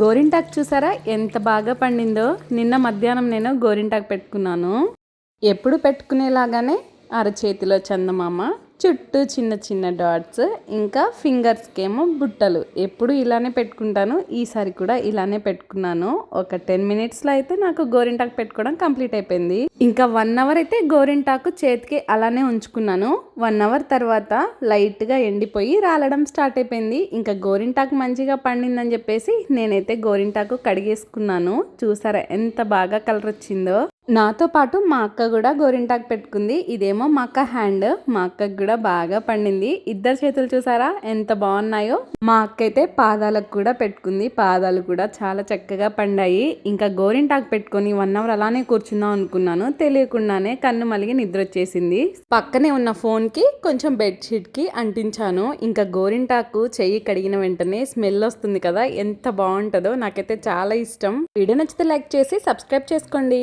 గోరింటాకు చూసారా ఎంత బాగా పండిందో. నిన్న మధ్యాహ్నం నేను గోరింటాకు పెట్టుకున్నాను. ఎప్పుడు పెట్టుకునేలాగానే అరచేతిలో చందమామ, చుట్టూ చిన్న చిన్న డాట్స్, ఇంకా ఫింగర్స్కేమో బుట్టలు. ఎప్పుడు ఇలానే పెట్టుకుంటాను. ఈసారి కూడా ఇలానే పెట్టుకున్నాను. ఒక 10 మినిట్స్లో అయితే నాకు గోరింటాకు పెట్టుకోవడం కంప్లీట్ అయిపోయింది. ఇంకా 1 అవర్ అయితే గోరింటాకు చేతికి అలానే ఉంచుకున్నాను. 1 అవర్ తర్వాత లైట్గా ఎండిపోయి రాలడం స్టార్ట్ అయిపోయింది. ఇంకా గోరింటాకు మంచిగా పండిందని చెప్పేసి నేనైతే గోరింటాకు కడిగేసుకున్నాను. చూసారా ఎంత బాగా కలర్ వచ్చిందో. నాతో పాటు మా అక్క కూడా గోరింటాకు పెట్టుకుంది. ఇదేమో మా అక్క హ్యాండ్, మా అక్కకు కూడా బాగా పండింది. ఇద్దరు చేతులు చూసారా ఎంత బాగున్నాయో. మా అక్క అయితే పాదాలకు కూడా పెట్టుకుంది. పాదాలు కూడా చాలా చక్కగా పండాయి. ఇంకా గోరింటాకు పెట్టుకొని 1 అవర్ అలానే కూర్చుందాం అనుకున్నాను. తెలియకుండానే కన్ను మలిగి నిద్ర వచ్చేసింది. పక్కనే ఉన్న ఫోన్కి కొంచెం బెడ్షీట్కి అంటించాను. ఇంకా గోరింటాకు చెయ్యి కడిగిన వెంటనే స్మెల్ వస్తుంది కదా, ఎంత బాగుంటుందో. నాకైతే చాలా ఇష్టం. వీడియో నచ్చితే లైక్ చేసి సబ్స్క్రైబ్ చేసుకోండి.